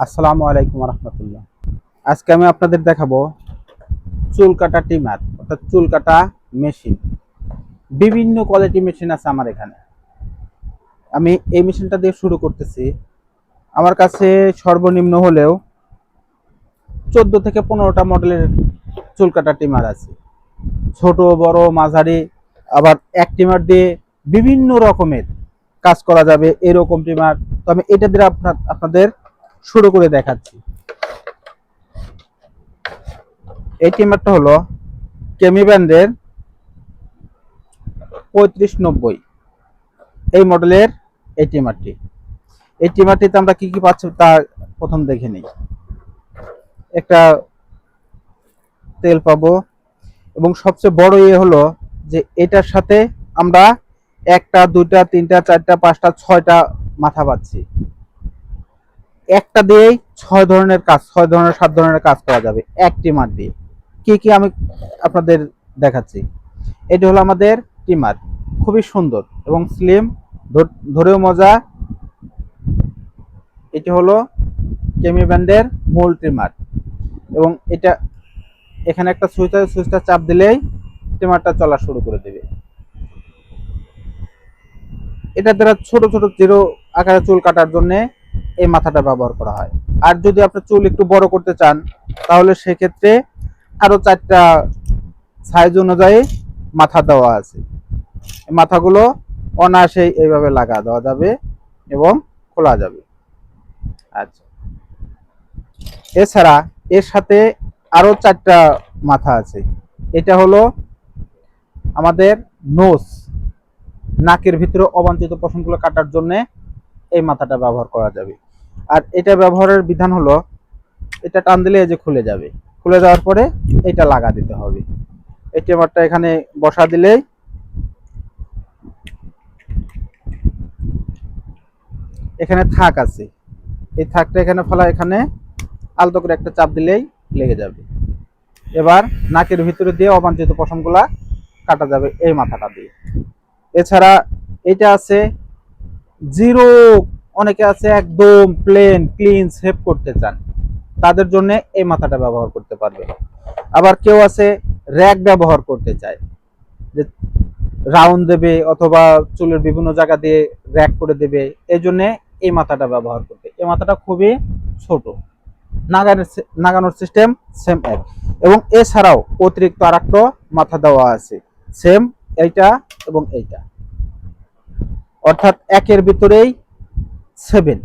আসসালামু আলাইকুম রহমতুল্লাহ। আজকে আমি আপনাদের দেখাবো চুল কাটা ট্রিমার অর্থাৎ চুল কাটা মেশিন। বিভিন্ন কোয়ালিটি মেশিন আছে আমার এখানে। আমি এই মেশিনটা দিয়ে শুরু করতেছি। আমার কাছে সর্বনিম্ন হলেও 14 থেকে 15টা মডেলের চুল কাটা ট্রিমার আছে, ছোট বড় মাঝারি। আবার এক ট্রিমার দিয়ে বিভিন্ন রকমের কাজ করা যাবে এরকম ট্রিমার। তো আমি এটা দিয়ে আপনাদের শুরু করে দেখাচ্ছি। এই ট্রিমারটা হলো কেমি ব্র্যান্ডের 3590 এই মডেলের এই ট্রিমারটি। এই ট্রিমারটিতে আমরা কি কি পাচ্ছি তা প্রথম দেখে নিই। একটা তেল পাবো এবং সবচেয়ে বড় হলো যে এটার সাথে আমরা একটা দুইটা তিনটা চারটা পাঁচটা ছয়টা মাথা পাচ্ছি। একটা দিয়েই 6 ধরনের কাজ, 6 ধরনের 7 ধরনের কাজ করা যাবে এক ট্রিমার দিয়ে। কি কি আমি আপনাদের দেখাচ্ছি। এটি হলো আমাদের ট্রিমার, খুবই সুন্দর এবং স্লিম, ধরেও মজা। এটি হলো কেমি ব্র্যান্ডের মূল ট্রিমার এবং এটা এখানে একটা সুইচ আছে, সুইচটা চাপ দিলেই ট্রিমারটা চলা শুরু করে দেবে। এটা দ্বারা ছোট ছোট জিরো আকারে চুল কাটার জন্য এই মাথাটা ব্যবহার করা হয়। আর যদি আপনি চুল একটু বড় করতে চান তাহলে সেক্ষেত্রে আরো 4টা সাইজ অনুযায়ী মাথা দেওয়া আছে। মাথাগুলো অনায়াসে এইভাবে লাগা দেওয়া যাবে এবং খোলা যাবে। আচ্ছা, এছাড়া এর সাথে আরো 4টা মাথা আছে। এটা হলো আমাদের নোজ, নাকের ভিতরে অবাঞ্ছিত পশমগুলো কাটার জন্য এই মাথাটা ব্যবহার করা যাবে। আর এটা ব্যবহারের বিধান হলো এটা টান দিলে এই যে খুলে যাবে, খুলে যাওয়ার পরে এটা লাগা দিতে হবে। এই টেমারটা এখানে বসা দিলেই এখানে থাক আছে, এই থাকটা এখানে ফেলা, এখানে আলতো করে একটা চাপ দিলেই লেগে যাবে। এবার নাকের ভিতরে দিয়ে অবাঞ্ছিত পশমগুলা কাটা যাবে এই মাথাটা দিয়ে। এছাড়া এটা আছে জিরো, অনেকে আছে একদম প্লেন ক্লিন শেভ করতে চান, তাদের জন্য এই মাথাটা ব্যবহার করতে পারবে। আবার কেউ আছে র্যাক ব্যবহার করতে চায়, যে রাউন্ড দেবে অথবা চুলের বিভিন্ন জায়গা দিয়ে র্যাক করে দেবে, এই জন্য এই মাথাটা ব্যবহার করবে। এই মাথাটা খুবই ছোট, নাগানোর সিস্টেম সেম এক। এবং এছাড়াও অতিরিক্ত আর একটা মাথা দেওয়া আছে সেম এইটা এবং এইটা, অর্থাৎ একের ভিতরেই 7।